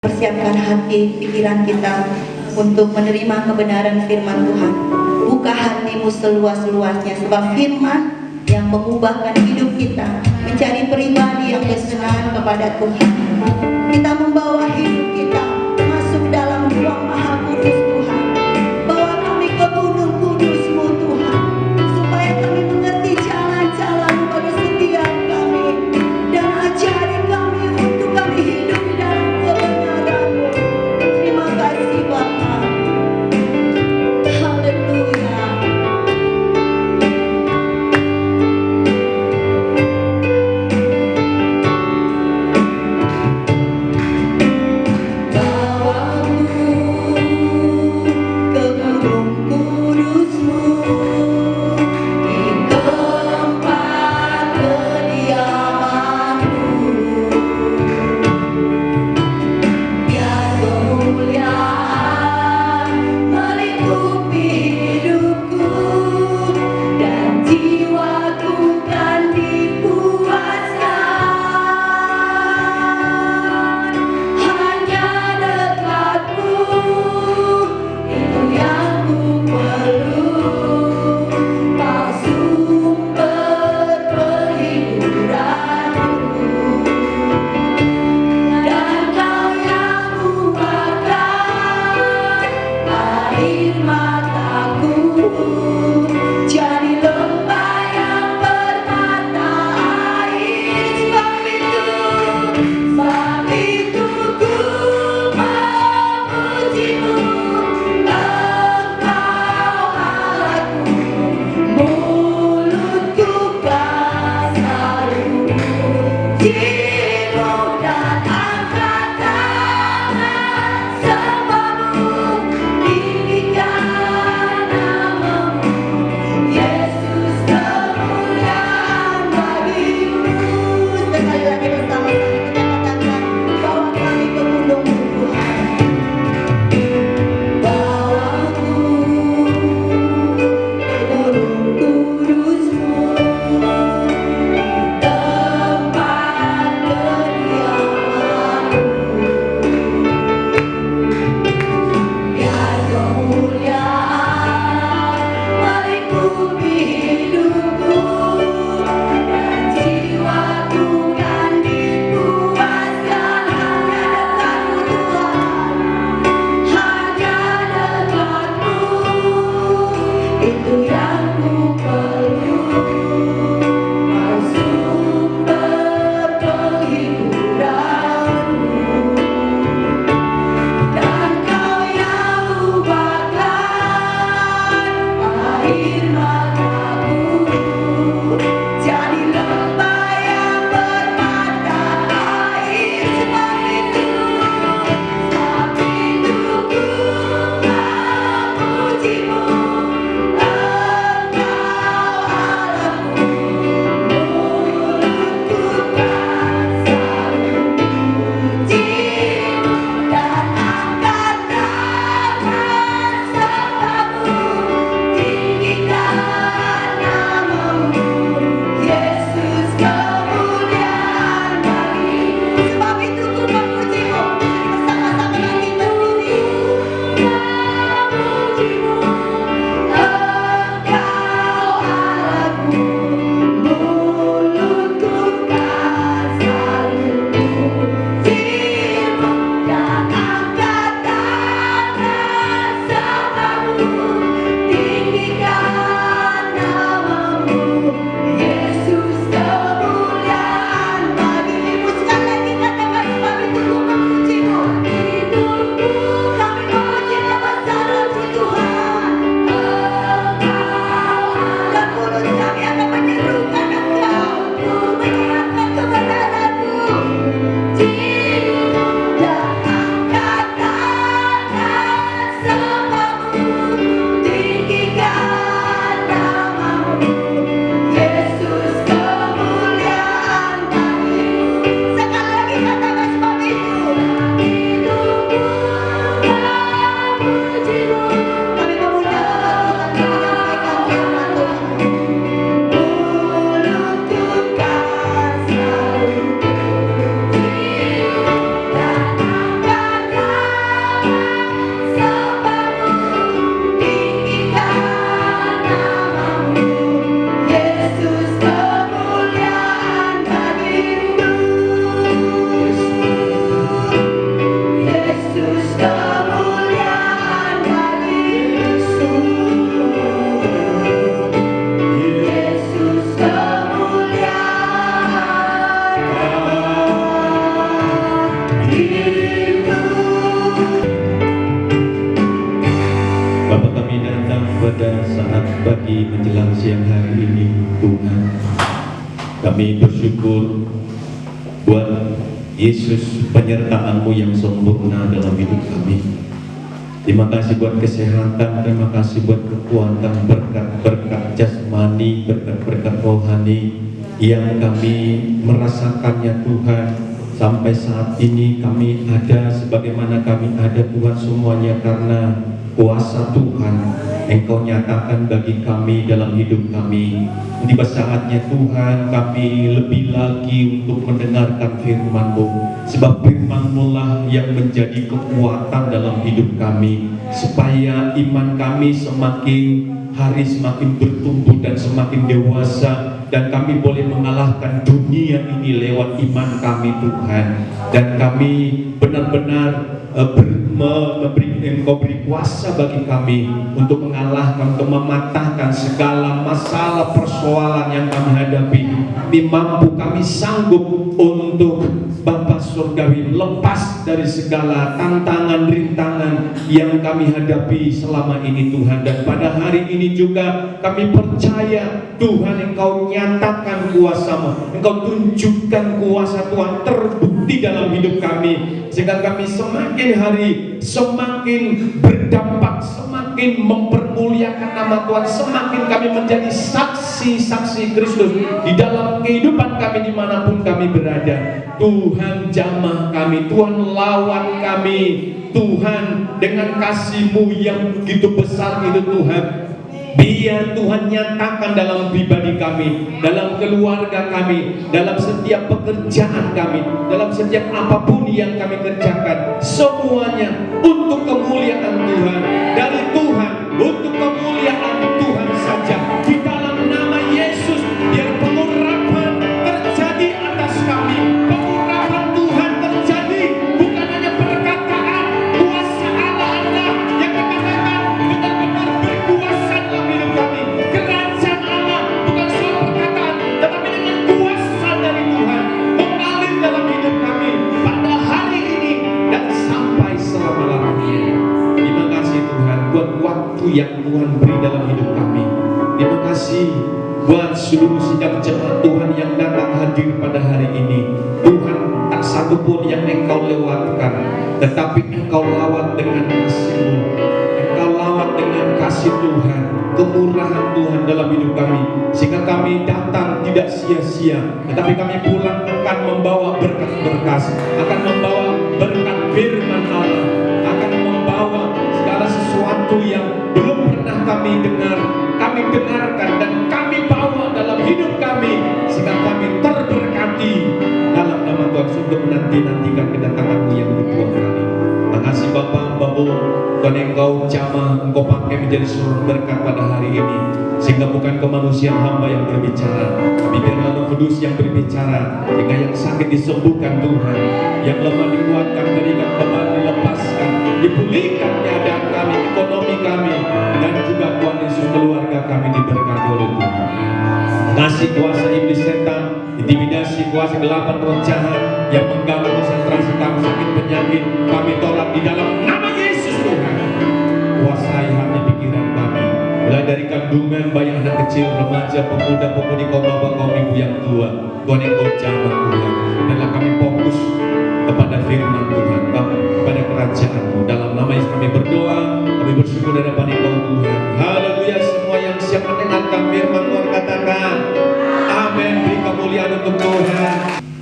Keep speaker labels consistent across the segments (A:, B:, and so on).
A: Persiapkan hati, pikiran kita untuk menerima kebenaran firman Tuhan. Buka hatimu seluas-luasnya, sebab firman yang mengubahkan hidup kita mencari pribadi yang berkenan kepada Tuhan. Kita membawa hidup kita masuk dalam ruang Maha Kudus Tuhan. Bawa kami ke gunung kudus-Mu Tuhan, supaya kami mengerti jalan-jalan pada setiap kami, dan ajari kami untuk kami hidup di dalam kebenaran-Mu. Terima kasih Bapa. Haleluya.
B: Kami bersyukur buat Yesus, penyertaan-Mu yang sempurna dalam hidup kami. Terima kasih buat kesehatan, terima kasih buat kekuatan, berkat-berkat jasmani, berkat-berkat rohani yang kami merasakannya Tuhan. Sampai saat ini kami ada sebagaimana kami ada Tuhan, semuanya karena kuasa Tuhan Engkau nyatakan bagi kami dalam hidup kami. Tiba saatnya Tuhan kami lebih lagi untuk mendengarkan firman-Mu, sebab firman-Mu lah yang menjadi kekuatan dalam hidup kami, supaya iman kami semakin hari semakin bertumbuh dan semakin dewasa, dan kami boleh mengalahkan dunia ini lewat iman kami Tuhan. Dan kami benar-benar Engkau beri kuasa bagi kami untuk mengalahkan, untuk mematahkan segala masalah persoalan yang kami hadapi. Mampu kami sanggup untuk Bapa Surgawi lepas dari segala tantangan, rintangan yang kami hadapi selama ini Tuhan. Dan pada hari ini juga kami percaya Tuhan Engkau nyatakan kuasa-Mu, Engkau tunjukkan kuasa Tuhan terbukti dalam hidup kami, sehingga kami semakin hari semakin berdampak, semakin mempermuliakan nama Tuhan, semakin kami menjadi saksi-saksi Kristus di dalam kehidupan kami dimanapun kami berada. Tuhan jamah kami, Tuhan lawan kami, Tuhan dengan kasih-Mu yang begitu besar itu Tuhan. Biar Tuhan nyatakan dalam pribadi kami, dalam keluarga kami, dalam setiap pekerjaan kami, dalam setiap apapun yang kami kerjakan, semuanya untuk kemuliaan Tuhan, dari Tuhan, untuk kemuliaan Tuhan saja. Di dalam nama Yesus, biar pengurapan terjadi atas kami, pengurapan Tuhan terjadi, bukan hanya perkataan, kuasa Allah yang dikatakan benar-benar berkuasa dalam hidup kami. Kerajaan Allah bukan soal perkataan, tetapi dengan kuasa dari Tuhan mengalir dalam hidup kami pada hari ini dan sampai selama-lamanya. Terima kasih Tuhan buat waktu yang Tuhan beri dalam hidup kami. Terima kasih buat seluruh sidang jemaat Tuhan yang datang hadir pada hari ini. Tuhan, tak satu pun yang Engkau lewatkan, tetapi Engkau lawat dengan kasih-Mu, Engkau lawat dengan kasih Tuhan, kemurahan Tuhan dalam hidup kami, sehingga kami datang tidak sia-sia, tetapi kami pulang akan membawa berkat-berkat, akan membawa berkat firman Allah, akan membawa segala sesuatu yang belum pernah kami dengar, kami dengarkan dan kami bawa dalam hidup kami, sehingga kami terberkati dalam nama Tuhan untuk menanti-nantikan kedatangan-Mu yang kedua kali. Makasih Bapak, Bapak, Tuhan Engkau jamah, Engkau pakai menjadi sumber berkat pada hari ini, sehingga bukan kemanusiaan hamba yang berbicara, tapi biarlah Roh Kudus yang berbicara, sehingga yang sakit disembuhkan Tuhan, yang lemah dikuatkan, terikat beban dilepaskan, dipulihkan keadaan kami, ekonomi kami, dan juga Tuhan Yesus keluarga kami diberkati oleh Tuhan. Kasih kuasa iblis setan, intimidasi kuasa gelapan roh jahat yang mengganggu konsentrasi kami, sakit penyakit kami tolak di dalam nama Yesus Tuhan. Kuasai hati pikiran kami, mulai dari kandungan bayi, anak kecil, remaja, pemuda, pemudi, kaum bapak, kaum ibu yang tua. Tuhan Engkau jamah Tuhan, danlah kami fokus kepada firman Tuhan, kepada kerajaan-Mu. Dalam nama Yesus kami berdoa, kami bersyukur dan dapat Engkau Tuhan. Haleluya. Semua yang siap mendengarkan firman Tuhan katakan amin. Beri kemuliaan untuk Tuhan.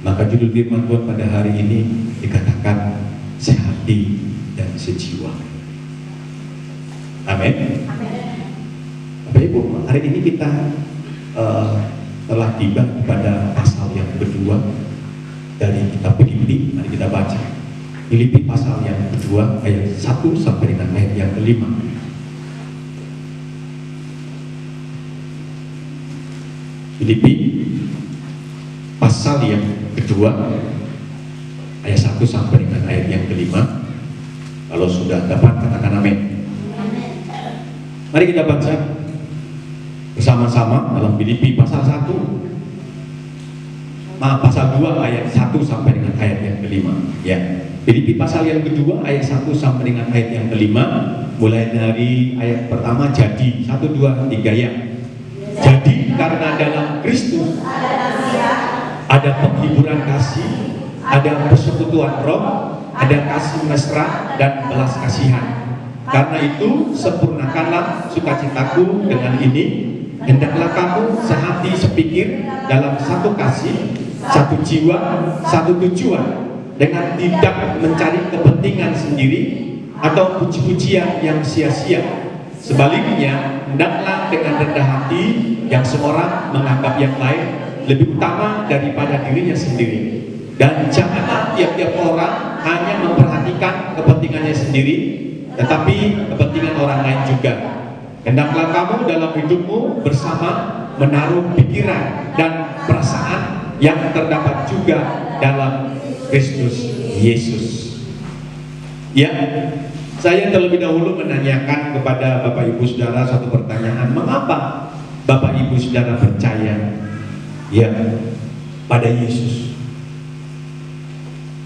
B: Maka judul firman Tuhan pada hari ini dikatakan sehati dan sejiwa. Amin. Bapak Ibu, hari ini kita telah tiba pada pasal yang kedua dari kitab Filipi. Mari kita baca Filipi pasal yang kedua ayat 1 sampai dengan ayat yang kelima. Filipi pasal yang kedua ayat 1 sampai dengan ayat yang kelima. Kalau sudah dapat katakan amin. Mari kita baca bersama-sama dalam Filipi pasal 1, pasal 2 ayat 1 sampai dengan ayat yang kelima. Ya, Filipi pasal yang kedua ayat 1 sampai dengan ayat yang kelima. Mulai dari ayat pertama, jadi 1, 2, 3 ya. Jadi karena dalam Kristus ada penghiburan kasih, ada persekutuan roh, ada kasih mesra dan belas kasihan. Karena itu sempurnakanlah sukacitaku dengan ini. Hendaklah kamu sehati sepikir dalam satu kasih, satu jiwa, satu tujuan, dengan tidak mencari kepentingan sendiri atau puji-pujian yang sia-sia. Sebaliknya, hendaklah dengan rendah hati yang seorang menganggap yang lain lebih utama daripada dirinya sendiri. Dan janganlah tiap-tiap orang hanya memperhatikan kepentingannya sendiri, tetapi kepentingan orang lain juga. Hendaklah kamu dalam hidupmu bersama menaruh pikiran dan perasaan yang terdapat juga dalam Kristus Yesus. Ya, saya terlebih dahulu menanyakan kepada Bapak Ibu Saudara satu pertanyaan. Mengapa Bapak Ibu Saudara percaya ya pada Yesus?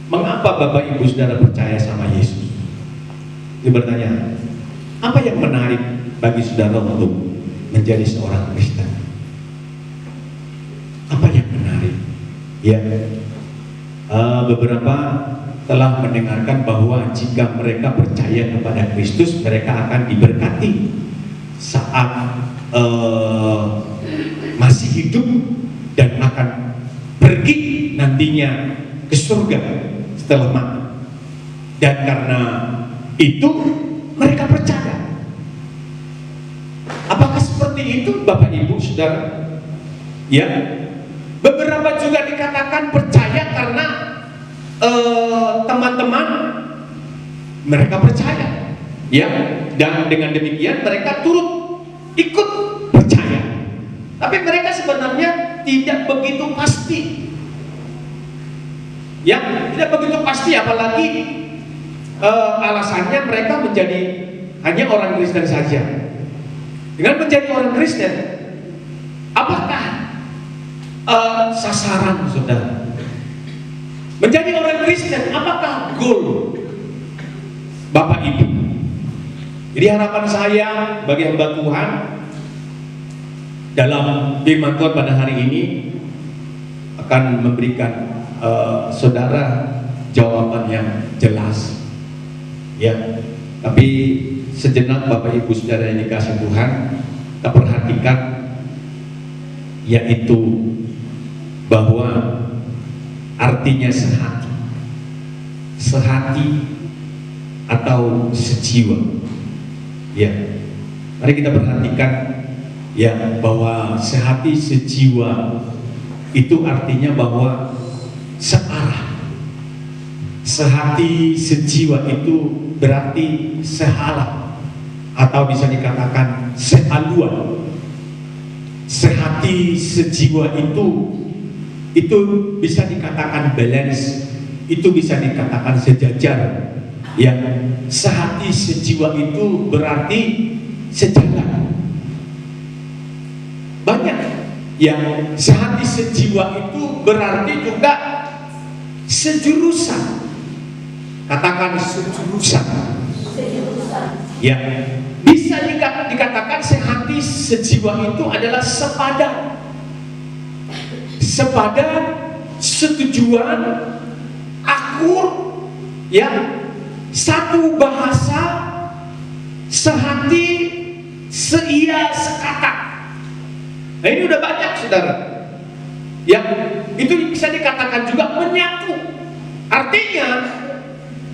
B: Mengapa Bapak Ibu Saudara percaya sama Yesus? Ini pertanyaan. Apa yang menarik bagi saudara untuk menjadi seorang Kristen? Apa yang menarik? Ya, beberapa telah mendengarkan bahwa jika mereka percaya kepada Kristus, mereka akan diberkati saat masih hidup dan akan pergi nantinya ke surga setelah mati. Dan karena itu mereka percaya. Apakah seperti itu Bapak Ibu Saudara? Ya, beberapa juga dikatakan percaya karena teman-teman mereka percaya, ya, dan dengan demikian mereka turut ikut percaya. Tapi mereka sebenarnya tidak begitu pasti, ya, tidak begitu pasti. Apalagi alasannya mereka menjadi hanya orang Kristen saja. Dengan menjadi orang Kristen, apakah sasaran saudara? Menjadi orang Kristen, apakah goal Bapak Ibu? Jadi harapan saya bagi hamba Tuhan dalam firman Tuhan pada hari ini akan memberikan saudara jawaban yang jelas. Ya, tapi sejenak Bapak Ibu Saudara yang dikasih Tuhan, kita perhatikan, yaitu bahwa artinya sehati atau sejiwa. Ya, mari kita perhatikan ya bahwa sehati sejiwa itu artinya bahwa searah. Sehati sejiwa itu berarti sehala atau bisa dikatakan sehaluan. Sehati sejiwa itu bisa dikatakan balance, itu bisa dikatakan sejajar. Yang sehati sejiwa itu berarti sejalan. Banyak yang sehati sejiwa itu berarti juga sejurusan. Katakan sejurusan. Ya, bisa dikatakan sehati sejiwa itu adalah sepadan. Sepadan, setujuan, akur, ya, satu bahasa, sehati, seia, sekata. Nah ini udah banyak saudara. Yang itu bisa dikatakan juga menyatu. Artinya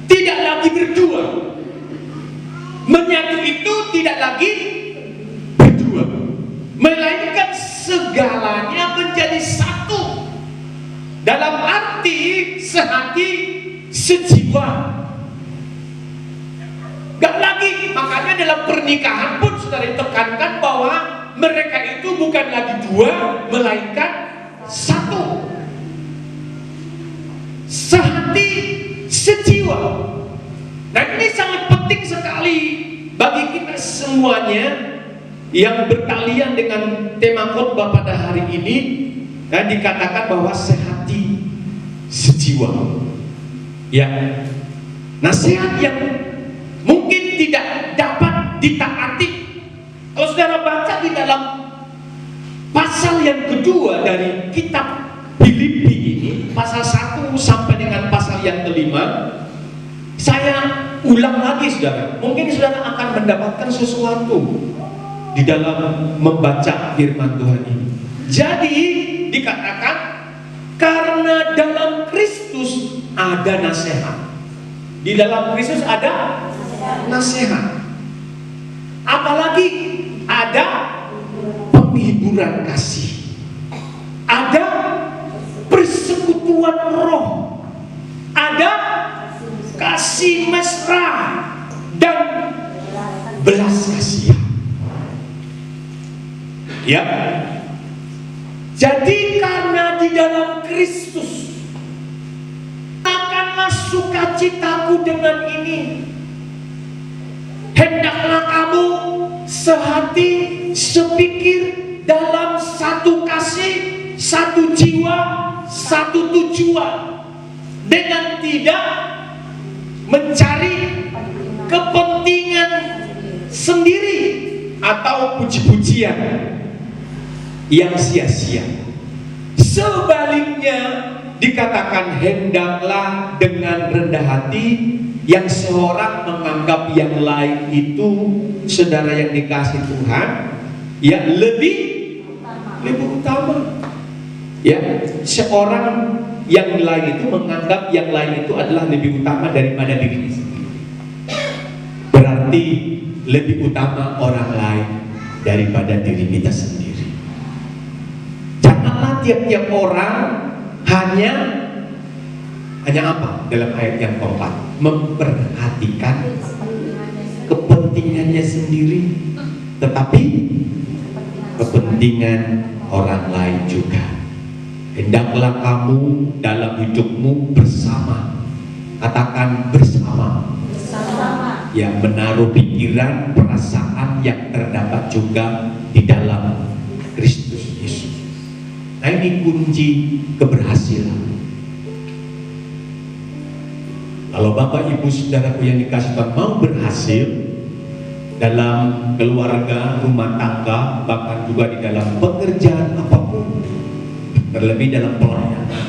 B: tidak lagi berdua. Menyatu itu tidak lagi berdua, melainkan segalanya menjadi satu. Dalam arti sehati sejiwa. Gak lagi, makanya dalam pernikahan pun saudara tekankan bahwa mereka itu bukan lagi dua, melainkan satu. Sehati sejiwa. Nah ini sangat penting sekali bagi kita semuanya yang berkalian dengan tema khotbah pada hari ini. Dan dikatakan bahwa sehati sejiwa. Ya, nasihat yang mungkin tidak dapat ditaati. Kalau saudara baca di dalam pasal yang kedua dari kitab Filipi pasal 1 sampai dengan pasal yang kelima. Saya ulang lagi saudara, mungkin saudara akan mendapatkan sesuatu di dalam membaca firman Tuhan ini. Jadi dikatakan karena dalam Kristus ada nasihat. Di dalam Kristus ada nasihat. Apalagi ada penghiburan kasih. Ada persekutuan roh. Ada kasih mesra dan belas kasihan. Ya. Jadi karena di dalam Kristus akanlah sukacitaku dengan ini. Hendaklah kamu sehati, sepikir dalam satu kasih, satu jiwa, satu tujuan, dengan tidak mencari kepentingan sendiri atau puji-pujian yang sia-sia. Sebaliknya dikatakan hendaklah dengan rendah hati, yang seorang menganggap yang lain itu saudara yang dikasih Tuhan ya lebih utama. Ya, seorang yang lain itu menganggap yang lain itu adalah lebih utama daripada dirinya sendiri. Berarti lebih utama orang lain daripada diri kita sendiri. Janganlah tiap-tiap orang hanya apa dalam ayat yang keempat, memperhatikan kepentingannya sendiri, tetapi kepentingan orang lain juga. Hendaklah kamu dalam hidupmu bersama, katakan bersama, ya, menaruh pikiran, perasaan yang terdapat juga di dalam Kristus Yesus. Nah, ini kunci keberhasilan. Kalau Bapak Ibu Saudaraku yang dikasih Tuhan mau berhasil dalam keluarga, rumah tangga, bahkan juga di dalam pekerjaan apapun, terlebih dalam pelayanan,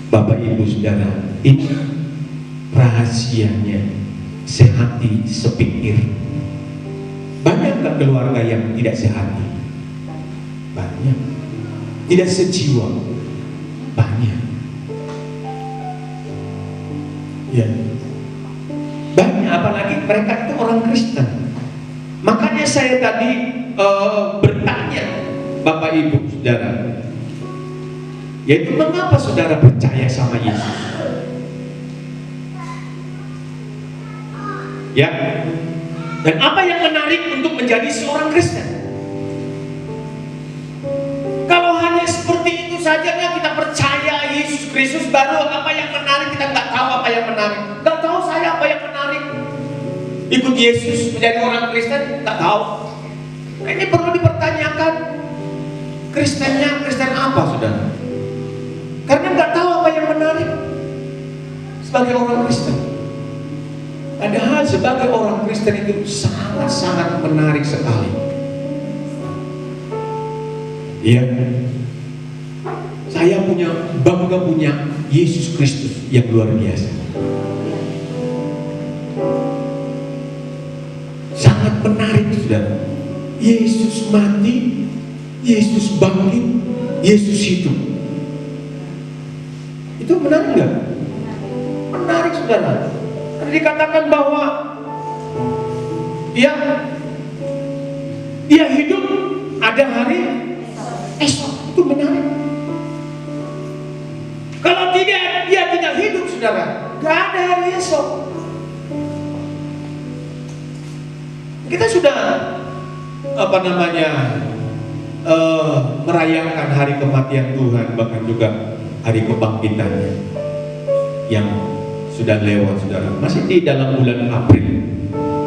B: Bapak Ibu Saudara, ini rahasianya sehati, sepikir. Banyakkah keluarga yang tidak sehati? Banyak. Tidak sejiwa? Banyak. Ya. Banyak, apalagi mereka itu orang Kristen. Makanya saya tadi bertanya Bapak Ibu Saudara, yaitu mengapa saudara percaya sama Yesus? Ya. Dan apa yang menarik untuk menjadi seorang Kristen? Kalau hanya seperti itu saja ya, kita percaya Yesus Kristus, baru apa yang menarik, kita nggak tahu apa yang menarik. Nggak tahu saya apa yang menarik. Ikut Yesus menjadi orang Kristen, nggak tahu. Nah, ini perlu dipertanyakan. Kristennya Kristen apa, saudara? Karena nggak tahu apa yang menarik sebagai orang Kristen. Padahal sebagai orang Kristen itu sangat-sangat menarik sekali. Iya, saya bangga punya Yesus Kristus yang luar biasa. Sangat menarik, saudara. Yesus mati, Yesus bangkit, Yesus hidup. Itu menarik nggak? Menarik, saudara. Karena dikatakan bahwa dia hidup, ada hari esok. Itu menarik. Kalau tidak, dia tidak hidup, saudara, gak ada hari esok. Kita sudah merayakan hari kematian Tuhan, bahkan juga hari kebangkitannya yang sudah lewat, saudara. Masih di dalam bulan April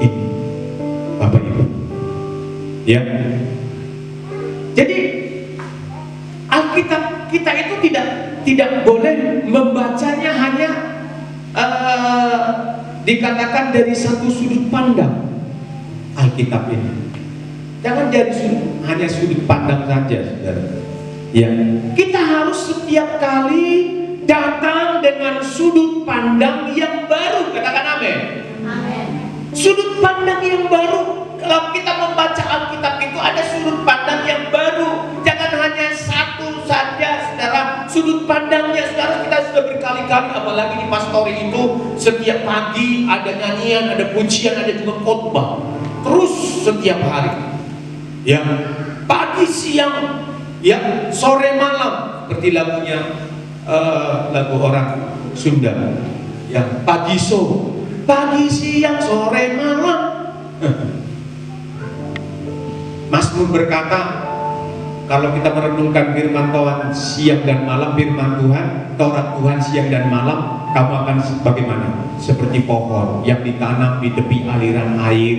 B: ini, Bapak Ibu. Ya. Jadi Alkitab kita itu tidak boleh membacanya hanya dikatakan dari satu sudut pandang. Alkitab ini jangan dari sudut pandang saja, saudara. Ya, kita harus setiap kali datang dengan sudut pandang yang baru. Katakan amin. Sudut pandang yang baru. Kalau kita membaca Alkitab itu ada sudut pandang yang baru. Jangan hanya satu saja, saudara. Sudut pandangnya, saudara, kita sudah berkali-kali, apalagi di pastori itu, setiap pagi ada nyanyian, ada pujian, ada juga khotbah. Terus setiap hari. Ya, pagi, siang, ya, sore, malam. Seperti lagunya, lagu orang Sunda. Ya, pagi, siang, sore, malam. Mazmur berkata, kalau kita merenungkan firman Tuhan siang dan malam, firman Tuhan, Taurat Tuhan siang dan malam, kamu akan bagaimana? Seperti pohon yang ditanam di tepi aliran air,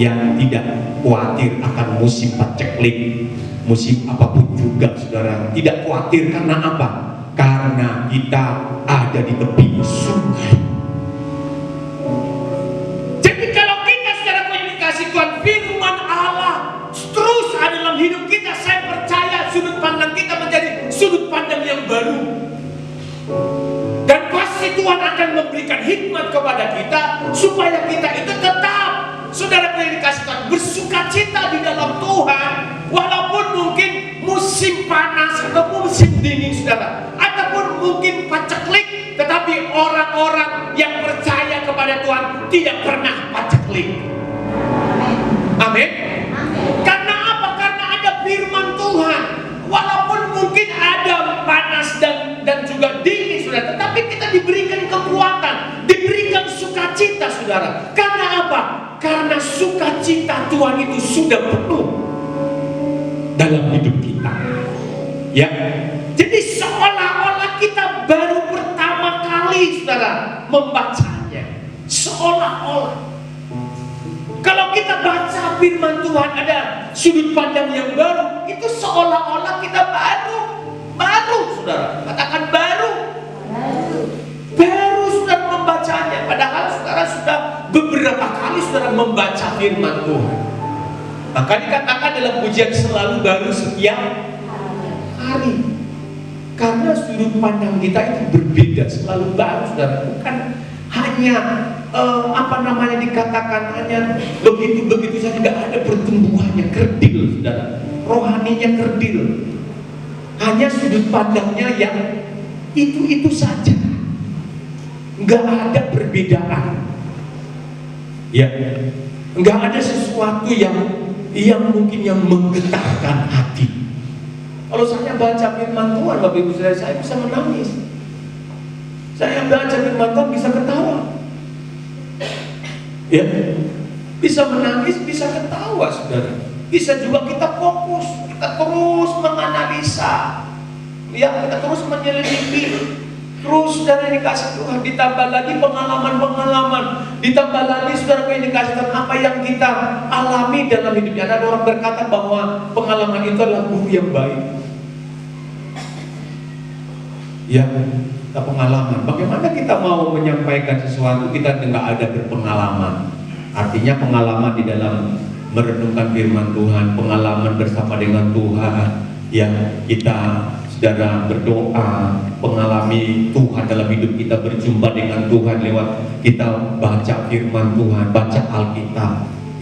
B: yang tidak khawatir akan musim paceklik, musim apapun juga, saudara. Tidak khawatir karena apa? Karena kita ada di tepi sungai. Jadi kalau kita secara komunikasi Tuhan, firman Allah terus ada dalam hidup kita, saya percaya sudut pandang kita menjadi sudut pandang yang baru. Dan pasti Tuhan akan memberikan hikmat kepada kita supaya kita itu tetap, saudara yang dikasih Tuhan, bersukacita di dalam Tuhan, walaupun mungkin musim panas atau musim dingin, saudara, ataupun mungkin paceklik, tetapi orang-orang yang percaya kepada Tuhan tidak pernah paceklik. Amin. Karena apa? Karena ada firman Tuhan. Walaupun mungkin ada panas dan juga dingin, saudara, tetapi kita diberikan kekuatan, diberikan sukacita, saudara. Karena apa? Karena sukacita Tuhan itu sudah penuh dalam hidup kita. Ya. Jadi seolah-olah kita baru pertama kali, saudara, membacanya. Seolah-olah. Kalau kita baca firman Tuhan ada sudut pandang yang baru, itu seolah-olah kita baru, saudara. Katakan baru, saudara membacanya. Padahal saudara sudah beberapa kali saudara membaca firman Tuhan. Maka dikatakan dalam pujian selalu baru setiap hari. Karena sudut pandang kita itu berbeda, selalu baru, saudara. Bukan hanya dikatakan hanya begitu saja, tidak ada pertumbuhannya, kerdil, saudara. Rohaninya kerdil. Hanya sudut pandangnya yang itu saja, nggak ada perbedaan. Ya, nggak ada sesuatu yang mungkin yang menggetarkan hati. Kalau saya baca firman Tuhan, Bapak Ibu Saudara, saya bisa menangis. Saya baca firman Tuhan bisa ketawa. Ya, bisa menangis, bisa ketawa, saudara. Bisa juga kita fokus, kita terus menganalisa, ya, kita terus menyelidiki, terus saudara dikasih Tuhan, ditambah lagi pengalaman-pengalaman, ditambah lagi saudara yang dikasih Tuhan apa yang kita alami dalam hidupnya. Ada orang berkata bahwa pengalaman itu adalah guru yang baik. Ya, kita pengalaman. Bagaimana kita mau menyampaikan sesuatu kita tidak ada berpengalaman? Artinya pengalaman di dalam merenungkan firman Tuhan, pengalaman bersama dengan Tuhan, yang kita saudara berdoa, mengalami Tuhan dalam hidup kita, berjumpa dengan Tuhan lewat kita baca firman Tuhan, baca Alkitab.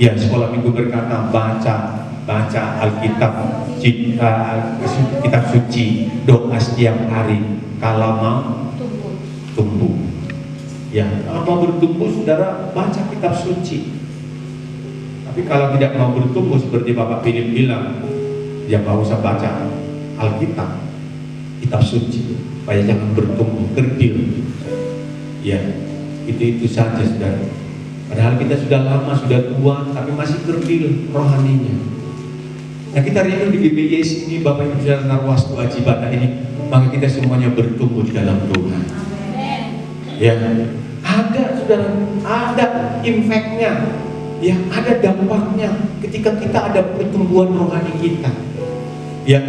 B: Ya, sekolah minggu berkata baca Alkitab, kitab suci, doa setiap hari. Kalau mau tumbuh, ya, kalau mau bertumbuh, saudara baca kitab suci. Tapi kalau tidak mau bertumbuh, seperti Bapak Philip bilang, ya nggak usah baca Alkitab, kitab suci, supaya jangan bertumbuh kerdil. Ya, itu saja, saudara. Padahal kita sudah lama, sudah tua, tapi masih kerdil rohaninya. Nah, kita rindu di GBYS ini, Bapak Ibu Saudara Narwastu Ajibata ini, maka kita semuanya bertumbuh di dalam Tuhan. Ya, ada, saudara, ada impactnya, ya, ada dampaknya ketika kita ada pertumbuhan rohani kita. Ya,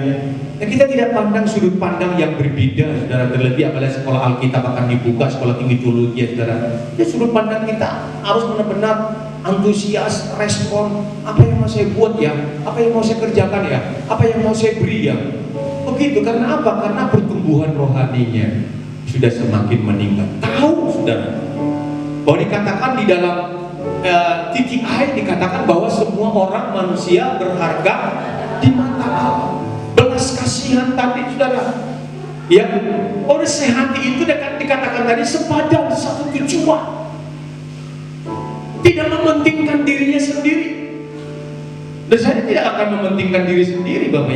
B: nah, kita tidak pandang sudut pandang yang berbeda, saudara, terlebih apalagi sekolah Alkitab akan dibuka, sekolah tinggi teologi, ya, saudara. Ya, sudut pandang kita harus benar-benar antusias, respon, apa yang mau saya buat ya, apa yang mau saya kerjakan ya, apa yang mau saya beri ya. Begitu, karena apa? Karena pertumbuhan rohaninya. sudah semakin meningkat. Tahu saudara, bahwa dikatakan di dalam TTI dikatakan bahwa semua orang manusia berharga di mata Allah. Belas kasihan tadi saudara, ya, oleh sehati itu dikatakan tadi sepadan satu tujuan, tidak mementingkan dirinya sendiri. Dan saya tidak akan mementingkan diri sendiri, Bapak